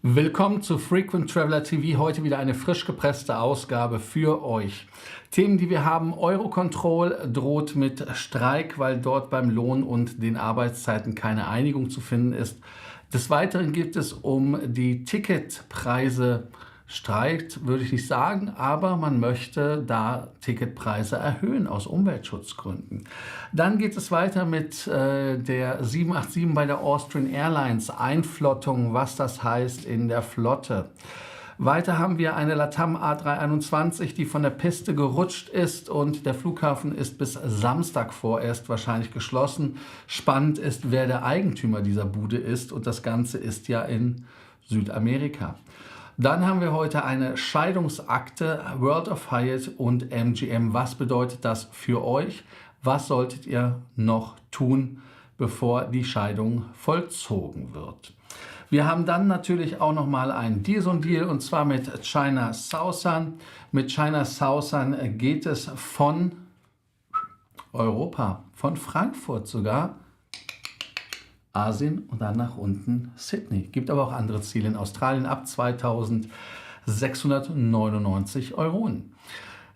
Willkommen zu Frequent Traveler TV, heute wieder eine frisch gepresste Ausgabe für euch. Themen, die wir haben: Eurocontrol droht mit Streik, weil dort beim Lohn und den Arbeitszeiten keine Einigung zu finden ist. Des Weiteren geht es um die Ticketpreise. Streikt würde ich nicht sagen, aber man möchte da Ticketpreise erhöhen aus Umweltschutzgründen. Dann geht es weiter mit der 787 bei der Austrian Airlines, Einflottung, was das heißt in der Flotte. Weiter haben wir eine LATAM A321, die von der Piste gerutscht ist und der Flughafen ist bis Samstag vorerst wahrscheinlich geschlossen. Spannend ist, wer der Eigentümer dieser Bude ist, und das Ganze ist ja in Südamerika. Dann haben wir heute eine Scheidungsakte, World of Hyatt und MGM. Was bedeutet das für euch? Was solltet ihr noch tun, bevor die Scheidung vollzogen wird? Wir haben dann natürlich auch nochmal einen Deal, und zwar mit China Southern. Mit China Southern geht es von Europa, von Frankfurt sogar, Asien und dann nach unten Sydney. Gibt aber auch andere Ziele in Australien ab 2.699 Euronen.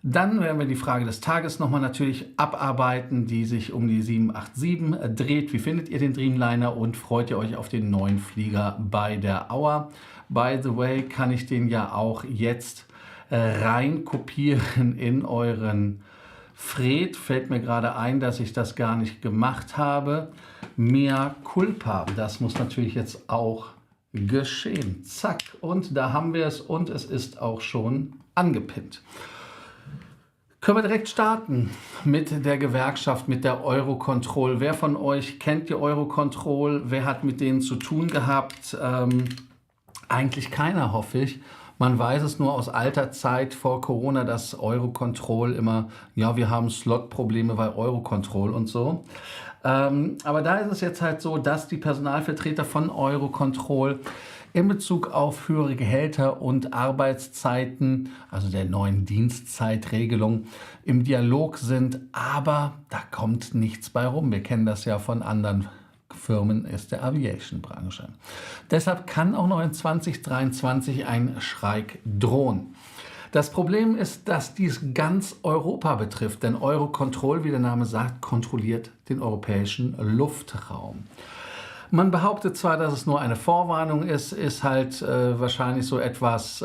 Dann werden wir die Frage des Tages nochmal natürlich abarbeiten, die sich um die 787 dreht. Wie findet ihr den Dreamliner und freut ihr euch auf den neuen Flieger bei der Auer? By the way, kann ich den ja auch jetzt rein kopieren in euren Fred. Fällt mir gerade ein, dass ich das gar nicht gemacht habe. Mea culpa, das muss natürlich jetzt auch geschehen. Zack, und da haben wir es und es ist auch schon angepinnt. Können wir direkt starten mit der Gewerkschaft, mit der Eurocontrol. Wer von euch kennt die Eurocontrol? Wer hat mit denen zu tun gehabt? Eigentlich keiner, hoffe ich. Man weiß es nur aus alter Zeit vor Corona, dass Eurocontrol immer, ja, wir haben Slot-Probleme bei Eurocontrol und so. Aber da ist es jetzt halt so, dass die Personalvertreter von Eurocontrol in Bezug auf höhere Gehälter und Arbeitszeiten, also der neuen Dienstzeitregelung, im Dialog sind, aber da kommt nichts bei rum. Wir kennen das ja von anderen Firmen aus der Aviation-Branche. Deshalb kann auch noch in 2023 ein Streik drohen. Das Problem ist, dass dies ganz Europa betrifft, denn Eurocontrol, wie der Name sagt, kontrolliert den europäischen Luftraum. Man behauptet zwar, dass es nur eine Vorwarnung ist halt wahrscheinlich so etwas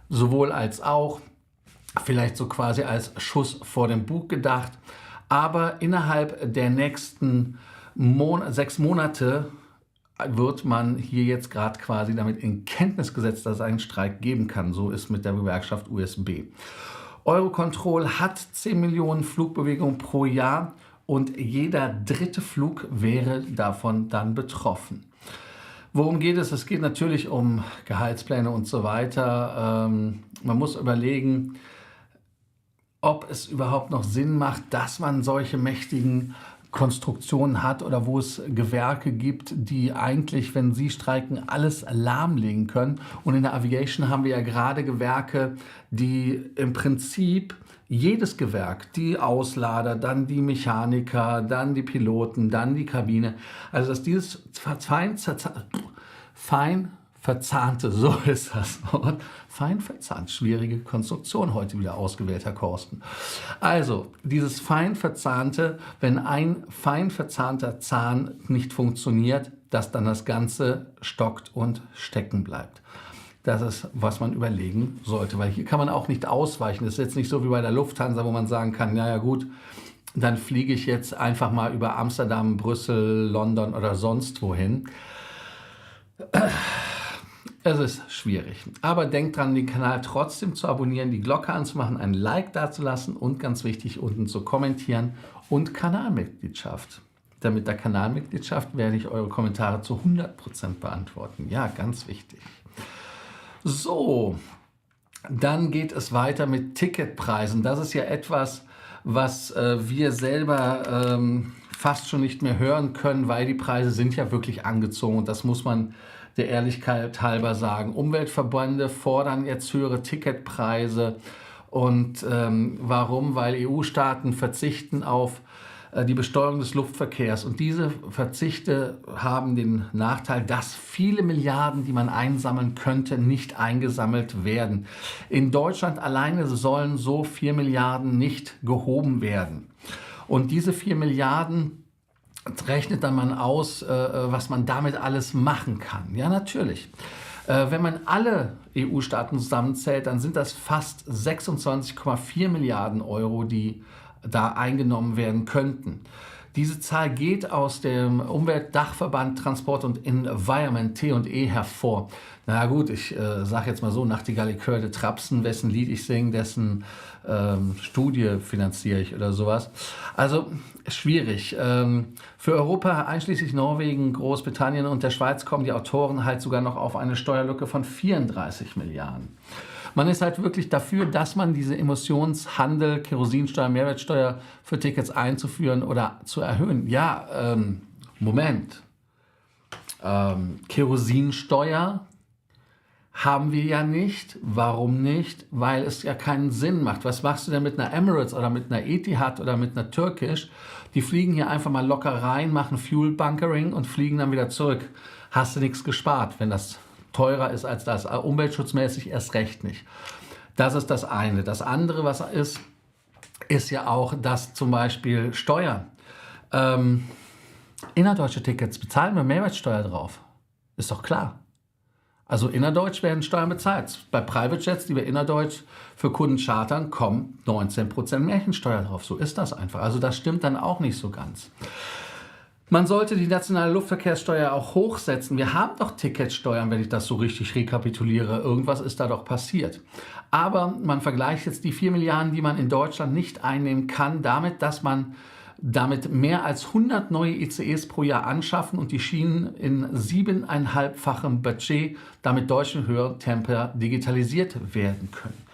sowohl als auch, vielleicht so quasi als Schuss vor dem Bug gedacht, aber innerhalb der nächsten 6 Monate wird man hier jetzt gerade quasi damit in Kenntnis gesetzt, dass es einen Streik geben kann. So ist mit der Gewerkschaft USB. Eurocontrol hat 10 Millionen Flugbewegungen pro Jahr und jeder dritte Flug wäre davon dann betroffen. Worum geht es? Es geht natürlich um Gehaltspläne und so weiter. Man muss überlegen, ob es überhaupt noch Sinn macht, dass man solche mächtigen Konstruktionen hat oder wo es Gewerke gibt, die eigentlich, wenn sie streiken, alles lahmlegen können. Und in der Aviation haben wir ja gerade Gewerke, die im Prinzip jedes Gewerk, die Auslader, dann die Mechaniker, dann die Piloten, dann die Kabine, also dass dieses fein verzahnte, so ist das Wort, fein verzahnt, schwierige Konstruktion heute wieder ausgewählt, Herr Korsten. Also dieses fein verzahnte, wenn ein fein verzahnter Zahn nicht funktioniert, dass dann das Ganze stockt und stecken bleibt. das ist, was man überlegen sollte. Weil hier kann man auch nicht ausweichen. Das ist jetzt nicht so wie bei der Lufthansa, wo man sagen kann, naja gut, dann fliege ich jetzt einfach mal über Amsterdam, Brüssel, London oder sonst wohin. Es ist schwierig. Aber denkt dran, den Kanal trotzdem zu abonnieren, die Glocke anzumachen, ein Like dazulassen und ganz wichtig, unten zu kommentieren und Kanalmitgliedschaft. Denn mit der Kanalmitgliedschaft werde ich eure Kommentare zu 100% beantworten. Ja, ganz wichtig. So, dann geht es weiter mit Ticketpreisen. Das ist ja etwas, was wir selber fast schon nicht mehr hören können, weil die Preise sind ja wirklich angezogen. Und das muss man der Ehrlichkeit halber sagen. Umweltverbände fordern jetzt höhere Ticketpreise. Und warum? Weil EU-Staaten verzichten auf die Besteuerung des Luftverkehrs. Und diese Verzichte haben den Nachteil, dass viele Milliarden, die man einsammeln könnte, nicht eingesammelt werden. In Deutschland alleine sollen so 4 Milliarden nicht gehoben werden. Und diese 4 Milliarden rechnet dann man aus, was man damit alles machen kann. Ja, natürlich. Wenn man alle EU-Staaten zusammenzählt, dann sind das fast 26,4 Milliarden Euro, die da eingenommen werden könnten. Diese Zahl geht aus dem Umweltdachverband Transport und Environment T&E hervor. Na gut, ich sage jetzt mal so, Nachtigall, ich höre Trapsen, wessen Lied ich singe, dessen Studie finanziere ich oder sowas. Also schwierig. Für Europa, einschließlich Norwegen, Großbritannien und der Schweiz, kommen die Autoren halt sogar noch auf eine Steuerlücke von 34 Milliarden. Man ist halt wirklich dafür, dass man diese Emissionshandel, Kerosinsteuer, Mehrwertsteuer für Tickets einzuführen oder zu erhöhen. Ja, Moment. Kerosinsteuer haben wir ja nicht. Warum nicht? Weil es ja keinen Sinn macht. Was machst du denn mit einer Emirates oder mit einer Etihad oder mit einer Turkish? Die fliegen hier einfach mal locker rein, machen Fuel Bunkering und fliegen dann wieder zurück. Hast du nichts gespart, wenn das teurer ist als das. Umweltschutzmäßig erst recht nicht. Das ist das eine. Das andere, was ist ja auch, dass zum Beispiel Steuern. Innerdeutsche Tickets bezahlen wir Mehrwertsteuer drauf. Ist doch klar. Also innerdeutsch werden Steuern bezahlt. Bei Private Jets, die wir innerdeutsch für Kunden chartern, kommen 19% Märchensteuer drauf. So ist das einfach. Also das stimmt dann auch nicht so ganz. Man sollte die nationale Luftverkehrssteuer auch hochsetzen. Wir haben doch Ticketsteuern, wenn ich das so richtig rekapituliere. Irgendwas ist da doch passiert. Aber man vergleicht jetzt die 4 Milliarden, die man in Deutschland nicht einnehmen kann, damit, dass man damit mehr als 100 neue ICEs pro Jahr anschaffen und die Schienen in 7,5-fachem Budget damit deutschen Höhentempo digitalisiert werden können.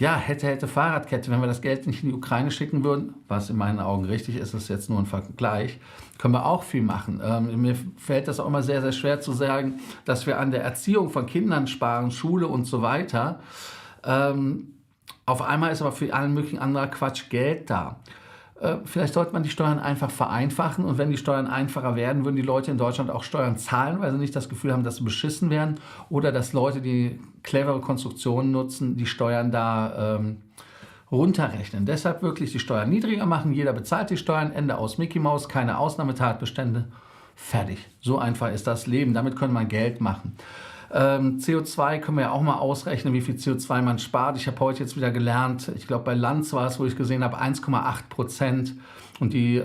Ja, hätte Fahrradkette, wenn wir das Geld nicht in die Ukraine schicken würden, was in meinen Augen richtig ist, ist jetzt nur ein Vergleich, können wir auch viel machen. Mir fällt das auch immer sehr, sehr schwer zu sagen, dass wir an der Erziehung von Kindern sparen, Schule und so weiter. Auf einmal ist aber für allen möglichen anderen Quatsch Geld da. Vielleicht sollte man die Steuern einfach vereinfachen und wenn die Steuern einfacher werden, würden die Leute in Deutschland auch Steuern zahlen, weil sie nicht das Gefühl haben, dass sie beschissen werden oder dass Leute, die clevere Konstruktionen nutzen, die Steuern da runterrechnen. Deshalb wirklich die Steuern niedriger machen, jeder bezahlt die Steuern, Ende aus Mickey Mouse, keine Ausnahmetatbestände, fertig. So einfach ist das Leben, damit kann man Geld machen. CO2 können wir ja auch mal ausrechnen, wie viel CO2 man spart. Ich habe heute jetzt wieder gelernt, ich glaube bei Lanz war es, wo ich gesehen habe, 1,8%. Und die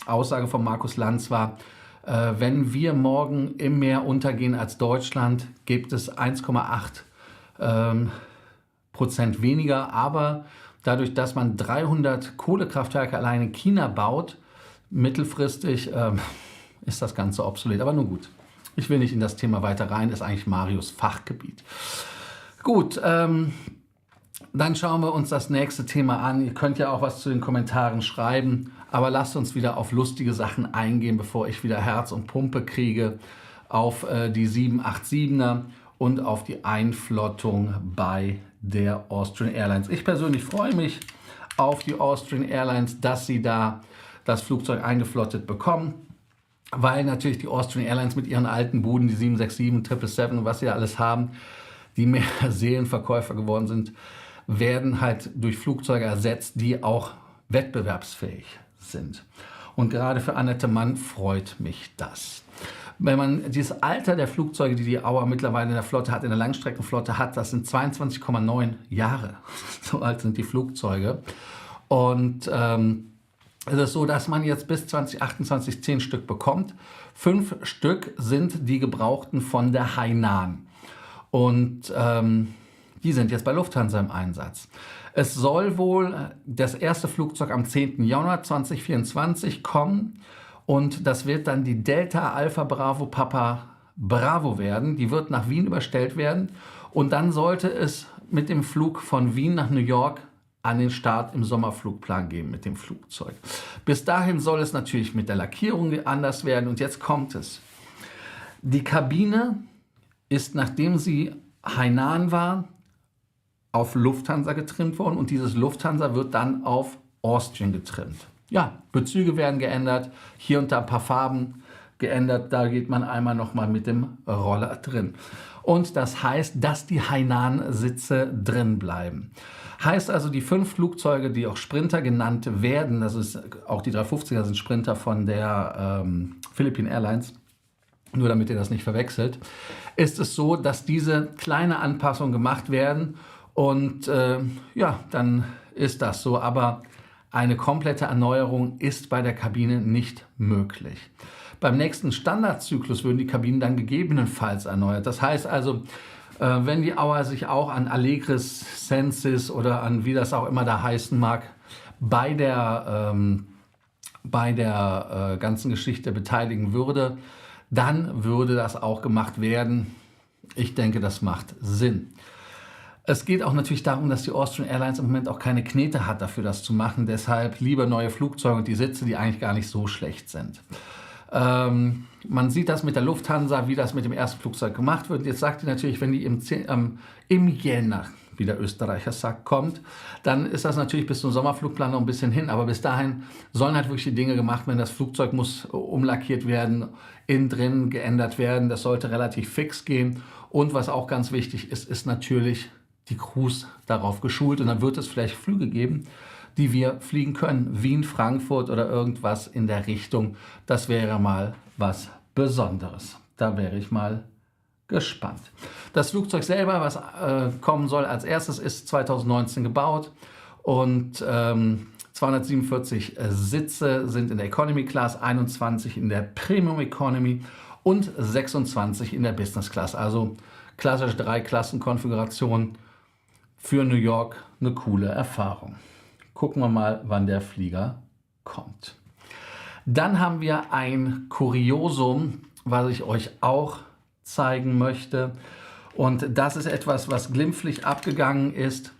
Aussage von Markus Lanz war, wenn wir morgen im Meer untergehen als Deutschland, gibt es 1,8% weniger. Aber dadurch, dass man 300 Kohlekraftwerke allein in China baut, mittelfristig ist das Ganze obsolet. Aber nun gut. Ich will nicht in das Thema weiter rein, ist eigentlich Marius Fachgebiet. Gut, dann schauen wir uns das nächste Thema an. Ihr könnt ja auch was zu den Kommentaren schreiben, aber lasst uns wieder auf lustige Sachen eingehen, bevor ich wieder Herz und Pumpe kriege auf die 787er und auf die Einflottung bei der Austrian Airlines. Ich persönlich freue mich auf die Austrian Airlines, dass sie da das Flugzeug eingeflottet bekommen. Weil natürlich die Austrian Airlines mit ihren alten Buden, die 767, 777 und was sie alles haben, die mehr Seelenverkäufer geworden sind, werden halt durch Flugzeuge ersetzt, die auch wettbewerbsfähig sind. Und gerade für Annette Mann freut mich das. Wenn man dieses Alter der Flugzeuge, die die Auer mittlerweile in der Flotte hat, in der Langstreckenflotte hat, das sind 22,9 Jahre. So alt sind die Flugzeuge. Und es ist so, dass man jetzt bis 2028 10 Stück bekommt. 5 Stück sind die gebrauchten von der Hainan. Und die sind jetzt bei Lufthansa im Einsatz. Es soll wohl das erste Flugzeug am 10. Januar 2024 kommen. Und das wird dann die Delta Alpha Bravo Papa Bravo werden. Die wird nach Wien überstellt werden. Und dann sollte es mit dem Flug von Wien nach New York an den Start im Sommerflugplan geben mit dem Flugzeug. Bis dahin soll es natürlich mit der Lackierung anders werden. Und jetzt kommt es. Die Kabine ist, nachdem sie Hainan war, auf Lufthansa getrimmt worden. Und dieses Lufthansa wird dann auf Austrian getrimmt. Ja, Bezüge werden geändert, hier und da ein paar Farben geändert, da geht man einmal nochmal mit dem Roller drin. Und das heißt, dass die Hainan-Sitze drin bleiben. Heißt also, die 5 Flugzeuge, die auch Sprinter genannt werden, das ist auch die 350er sind Sprinter von der Philippine Airlines, nur damit ihr das nicht verwechselt, ist es so, dass diese kleine Anpassungen gemacht werden und ja, dann ist das so, aber eine komplette Erneuerung ist bei der Kabine nicht möglich. Beim nächsten Standardzyklus würden die Kabinen dann gegebenenfalls erneuert. Das heißt also, wenn die Auer sich auch an Allegris, Sensis oder an wie das auch immer da heißen mag, bei der ganzen Geschichte beteiligen würde, dann würde das auch gemacht werden. Ich denke, das macht Sinn. Es geht auch natürlich darum, dass die Austrian Airlines im Moment auch keine Knete hat, dafür das zu machen. Deshalb lieber neue Flugzeuge und die Sitze, die eigentlich gar nicht so schlecht sind. Man sieht das mit der Lufthansa, wie das mit dem ersten Flugzeug gemacht wird. Jetzt sagt die natürlich, wenn die im Jänner, wie der Österreicher sagt, kommt, dann ist das natürlich bis zum Sommerflugplan noch ein bisschen hin. Aber bis dahin sollen halt wirklich die Dinge gemacht werden. Das Flugzeug muss umlackiert werden, innen drin geändert werden. Das sollte relativ fix gehen. Und was auch ganz wichtig ist, ist natürlich die Crews darauf geschult. Und dann wird es vielleicht Flüge geben, die wir fliegen können. Wien, Frankfurt oder irgendwas in der Richtung. Das wäre mal was Besonderes. Da wäre ich mal gespannt. Das Flugzeug selber, was kommen soll als erstes, ist 2019 gebaut. Und 247 Sitze sind in der Economy Class, 21 in der Premium Economy und 26 in der Business Class. Also klassische 3-Klassen-Konfiguration. Für New York eine coole Erfahrung. Gucken wir mal, wann der Flieger kommt. Dann haben wir ein Kuriosum, was ich euch auch zeigen möchte. Und das ist etwas, was glimpflich abgegangen ist.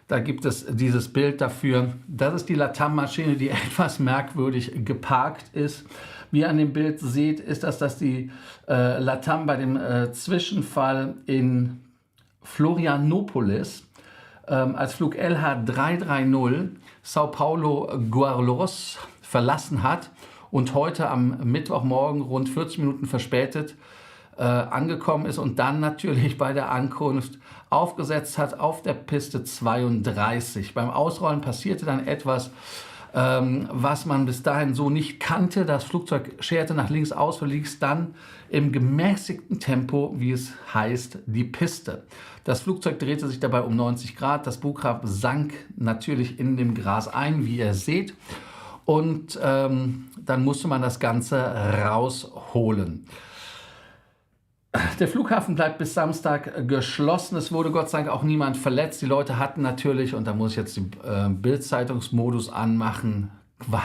Da gibt es dieses Bild dafür. Das ist die LATAM-Maschine, die etwas merkwürdig geparkt ist. Wie ihr an dem Bild seht, ist das, dass die LATAM bei dem Zwischenfall in Florianópolis als Flug LH330 Sao Paulo Guarulhos verlassen hat und heute am Mittwochmorgen rund 40 Minuten verspätet angekommen ist und dann natürlich bei der Ankunft aufgesetzt hat auf der Piste 32. Beim Ausrollen passierte dann etwas, was man bis dahin so nicht kannte. Das Flugzeug scherte nach links aus, verließ dann im gemäßigten Tempo, wie es heißt, die Piste. Das Flugzeug drehte sich dabei um 90 Grad. Das Bughaben sank natürlich in dem Gras ein, wie ihr seht. Und dann musste man das Ganze rausholen. Der Flughafen bleibt bis Samstag geschlossen. Es wurde Gott sei Dank auch niemand verletzt. Die Leute hatten natürlich, und da muss ich jetzt den Bild-Zeitungsmodus anmachen,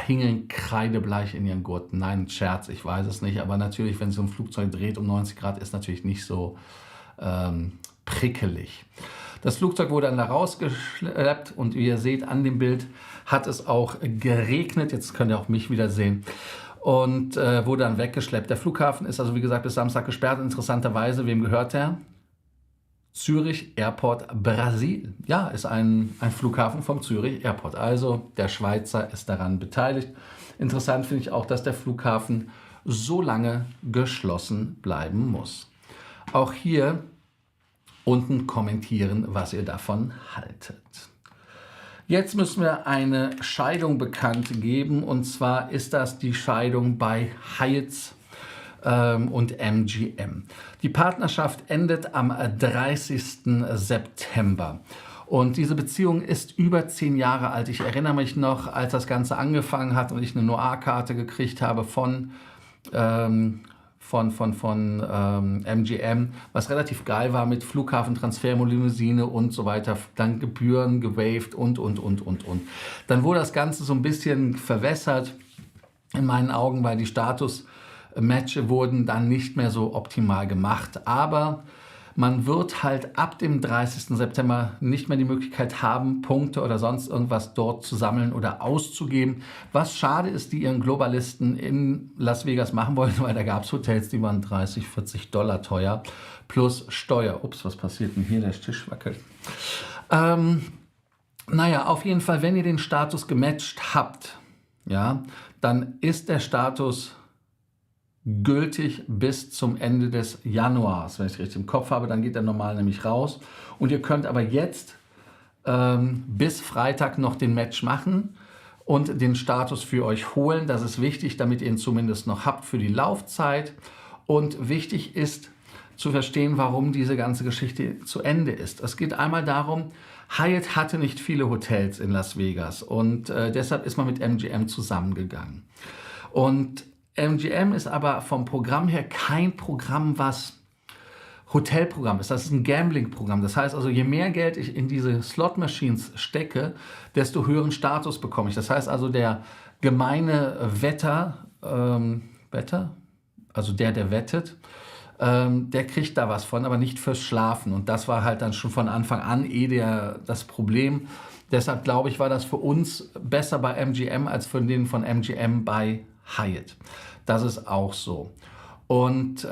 hingen kreidebleich in ihren Gurten. Nein, Scherz, ich weiß es nicht. Aber natürlich, wenn so ein Flugzeug dreht um 90 Grad, ist natürlich nicht so prickelig. Das Flugzeug wurde dann da rausgeschleppt und wie ihr seht an dem Bild hat es auch geregnet. Jetzt könnt ihr auch mich wieder sehen. Und wurde dann weggeschleppt. Der Flughafen ist also wie gesagt bis Samstag gesperrt. Interessanterweise, wem gehört der? Zürich Airport Brasil. Ja, ist ein Flughafen vom Zürich Airport. Also der Schweizer ist daran beteiligt. Interessant finde ich auch, dass der Flughafen so lange geschlossen bleiben muss. Auch hier unten kommentieren, was ihr davon haltet. Jetzt müssen wir eine Scheidung bekannt geben und zwar ist das die Scheidung bei Hyatt. und MGM. Die Partnerschaft endet am 30. September. Und diese Beziehung ist über 10 Jahre alt. Ich erinnere mich noch, als das Ganze angefangen hat und ich eine Noir-Karte gekriegt habe von MGM, was relativ geil war mit Flughafen, Transferlimousine und so weiter, dann Gebühren gewaved und. Dann wurde das Ganze so ein bisschen verwässert in meinen Augen, weil die Status-Matches wurden dann nicht mehr so optimal gemacht. Aber man wird halt ab dem 30. September nicht mehr die Möglichkeit haben, Punkte oder sonst irgendwas dort zu sammeln oder auszugeben. Was schade ist, die ihren Globalisten in Las Vegas machen wollten, weil da gab es Hotels, die waren 30, 40 Dollar teuer, plus Steuer. Ups, was passiert denn hier? Der Tisch wackelt. Naja, auf jeden Fall, wenn ihr den Status gematcht habt, ja, dann ist der Status gültig bis zum Ende des Januars, wenn ich es richtig im Kopf habe, dann geht der normal nämlich raus. Und ihr könnt aber jetzt bis Freitag noch den Match machen und den Status für euch holen. Das ist wichtig, damit ihr ihn zumindest noch habt für die Laufzeit. Und wichtig ist zu verstehen, warum diese ganze Geschichte zu Ende ist. Es geht einmal darum, Hyatt hatte nicht viele Hotels in Las Vegas und deshalb ist man mit MGM zusammengegangen. Und MGM ist aber vom Programm her kein Programm, was Hotelprogramm ist. Das ist ein Gambling-Programm. Das heißt also, je mehr Geld ich in diese Slot-Machines stecke, desto höheren Status bekomme ich. Das heißt also, der gemeine Wetter, also der wettet, der kriegt da was von, aber nicht fürs Schlafen. Und das war halt dann schon von Anfang an das Problem. Deshalb glaube ich, war das für uns besser bei MGM als für den von MGM bei Hyatt. Das ist auch so. Und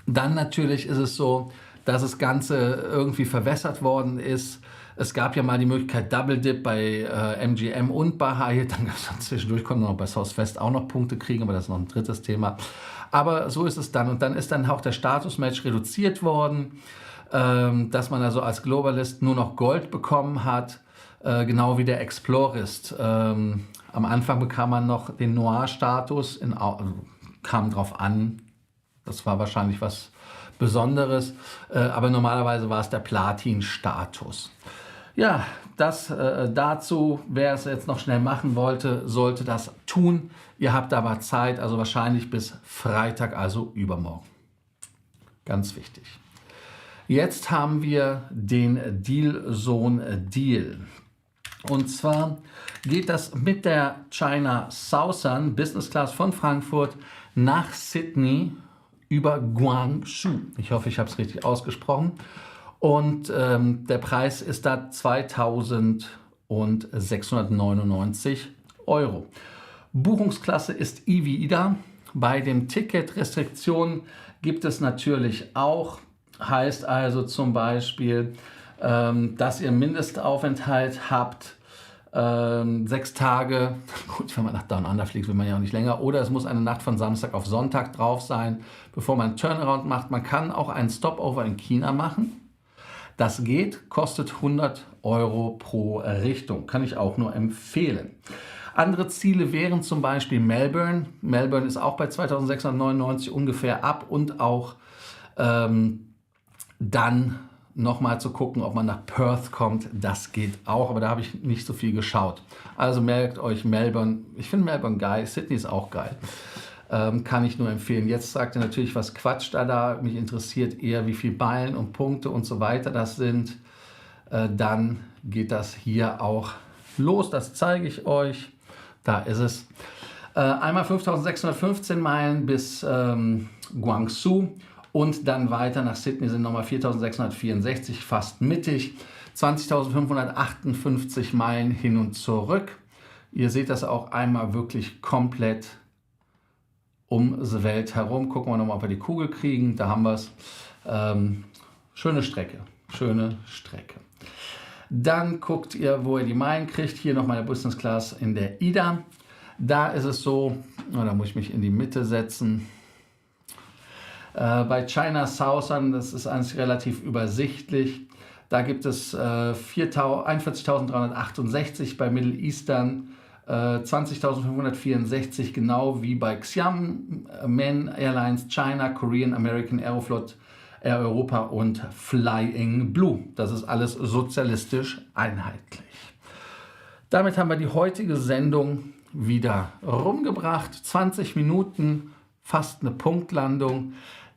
dann natürlich ist es so, dass das Ganze irgendwie verwässert worden ist. Es gab ja mal die Möglichkeit Double Dip bei MGM und bei Hyatt. Dann gab es zwischendurch, konnte man noch bei South West auch noch Punkte kriegen, aber das ist noch ein drittes Thema. Aber so ist es dann. Und dann ist dann auch der Status-Match reduziert worden, dass man also als Globalist nur noch Gold bekommen hat, genau wie der Explorist. Am Anfang bekam man noch den Noir-Status, kam drauf an, das war wahrscheinlich was Besonderes, aber normalerweise war es der Platin-Status. Ja, das dazu, wer es jetzt noch schnell machen wollte, sollte das tun. Ihr habt aber Zeit, also wahrscheinlich bis Freitag, also übermorgen. Ganz wichtig. Jetzt haben wir den Deal-Zone-Deal. Und zwar geht das mit der China Southern Business Class von Frankfurt nach Sydney über Guangzhou. Ich hoffe, ich habe es richtig ausgesprochen. Und der Preis ist da 2.699 €. Buchungsklasse ist IVIDA. Bei den Ticketrestriktionen gibt es natürlich auch, heißt also zum Beispiel, dass ihr Mindestaufenthalt habt, 6 Tage, gut, wenn man nach Down Under fliegt, will man ja auch nicht länger, oder es muss eine Nacht von Samstag auf Sonntag drauf sein, bevor man einen Turnaround macht. Man kann auch einen Stopover in China machen. Das geht, kostet 100 € pro Richtung, kann ich auch nur empfehlen. Andere Ziele wären zum Beispiel Melbourne. Melbourne ist auch bei 2.699 ungefähr ab und auch dann nochmal zu gucken, ob man nach Perth kommt. Das geht auch, aber da habe ich nicht so viel geschaut. Also merkt euch Melbourne. Ich finde Melbourne geil. Sydney ist auch geil. Kann ich nur empfehlen. Jetzt sagt ihr natürlich, was quatscht da. Mich interessiert eher, wie viel Meilen und Punkte und so weiter das sind. Dann geht das hier auch los. Das zeige ich euch. Da ist es. Einmal 5.615 Meilen bis Guangzhou. Und dann weiter nach Sydney sind nochmal 4.664, fast mittig. 20.558 Meilen hin und zurück. Ihr seht das auch einmal wirklich komplett um die Welt herum. Gucken wir nochmal, ob wir die Kugel kriegen. Da haben wir es. Schöne Strecke. Schöne Strecke. Dann guckt ihr, wo ihr die Meilen kriegt. Hier nochmal der Business Class in der IDA. Da ist es so, da muss ich mich in die Mitte setzen. Bei China Southern, das ist eigentlich relativ übersichtlich. Da gibt es 41.368, bei Middle Eastern 20.564, genau wie bei Xiamen Airlines, China, Korean, American, Aeroflot, Air Europa und Flying Blue. Das ist alles sozialistisch einheitlich. Damit haben wir die heutige Sendung wieder rumgebracht. 20 Minuten, fast eine Punktlandung.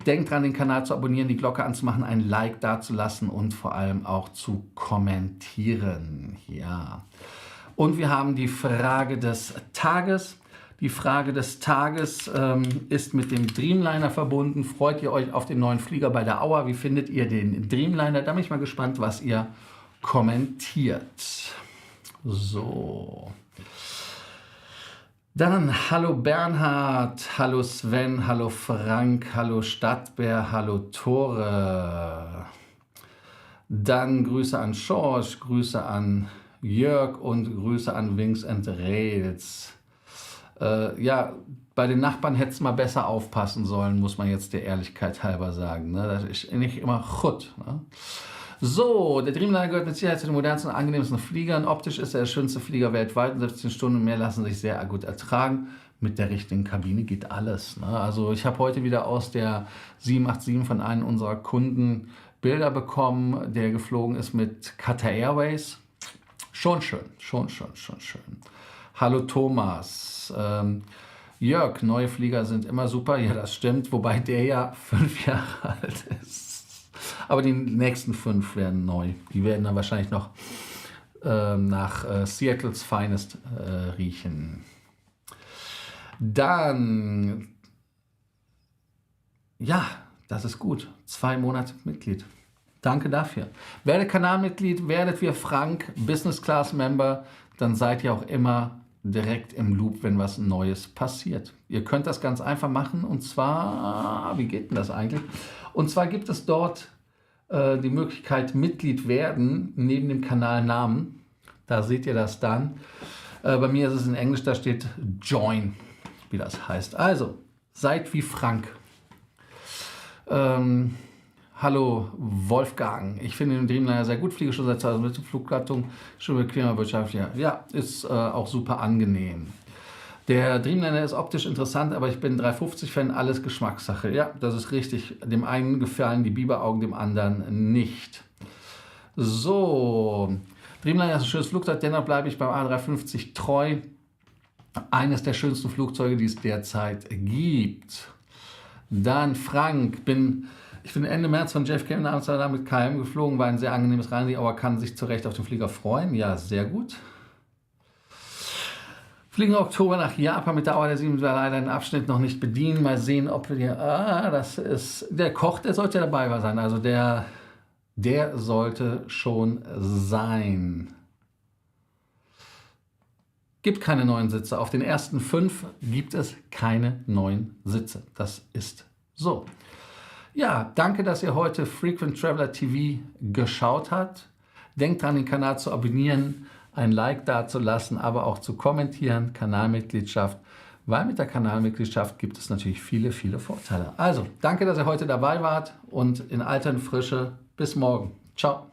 Denkt dran, den Kanal zu abonnieren, die Glocke anzumachen, ein Like dazulassen und vor allem auch zu kommentieren. Ja. Und wir haben die Frage des Tages. Die Frage des Tages ist mit dem Dreamliner verbunden. Freut ihr euch auf den neuen Flieger bei der Auer? Wie findet ihr den Dreamliner? Da bin ich mal gespannt, was ihr kommentiert. So. Dann hallo Bernhard, hallo Sven, hallo Frank, hallo Stadtbär, hallo Tore. Dann Grüße an Schorsch, Grüße an Jörg und Grüße an Wings and Rails. Ja, bei den Nachbarn hätte es mal besser aufpassen sollen, muss man jetzt der Ehrlichkeit halber sagen. Ne? Das ist nicht immer gut. Ne? So, der Dreamliner gehört mit Sicherheit zu den modernsten und angenehmsten Fliegern. Optisch ist er der schönste Flieger weltweit. Und 17 Stunden und mehr lassen sich sehr gut ertragen. Mit der richtigen Kabine geht alles. Ne? Also ich habe heute wieder aus der 787 von einem unserer Kunden Bilder bekommen, der geflogen ist mit Qatar Airways. Schon schön. Hallo Thomas. Jörg, neue Flieger sind immer super. Ja, das stimmt. Wobei der ja 5 Jahre alt ist. Aber die nächsten 5 werden neu. Die werden dann wahrscheinlich noch nach Seattles Finest riechen. Dann, ja, das ist gut. 2 Monate Mitglied. Danke dafür. Werdet Kanalmitglied, werdet wie Frank Business Class Member, dann seid ihr auch immer direkt im Loop, wenn was Neues passiert. Ihr könnt das ganz einfach machen und zwar, wie geht denn das eigentlich? Und zwar gibt es dort die Möglichkeit Mitglied werden, neben dem Kanalnamen. Da seht ihr das dann. Bei mir ist es in Englisch, da steht Join, wie das heißt. Also, seid wie Frank. Hallo Wolfgang, ich finde den Dreamliner sehr gut, fliege schon seit 2000 mit Fluggattung, schon bequemer wirtschaftlicher. Ja, ist auch super angenehm. Der Dreamliner ist optisch interessant, aber ich bin 350-Fan, alles Geschmackssache. Ja, das ist richtig. Dem einen gefallen die Biberaugen, dem anderen nicht. So, Dreamliner ist ein schönes Flugzeug, dennoch bleibe ich beim A350 treu. Eines der schönsten Flugzeuge, die es derzeit gibt. Dann Frank, ich bin Ende März von JFK in Amsterdam mit KLM geflogen, war ein sehr angenehmes Reisen, aber kann sich zu Recht auf den Flieger freuen. Ja, sehr gut. Fliegen im Oktober nach Japan mit der Auer der 7, war leider den Abschnitt noch nicht bedienen. Mal sehen, ob wir das ist, der Koch, der sollte ja dabei sein. Also der sollte schon sein. Gibt keine neuen Sitze. Auf den ersten 5 gibt es keine neuen Sitze. Das ist so. Ja, danke, dass ihr heute Frequent Traveler TV geschaut habt. Denkt dran, den Kanal zu abonnieren, ein Like dazulassen, aber auch zu kommentieren, Kanalmitgliedschaft, weil mit der Kanalmitgliedschaft gibt es natürlich viele, viele Vorteile. Also, danke, dass ihr heute dabei wart und in alter Frische. Bis morgen. Ciao.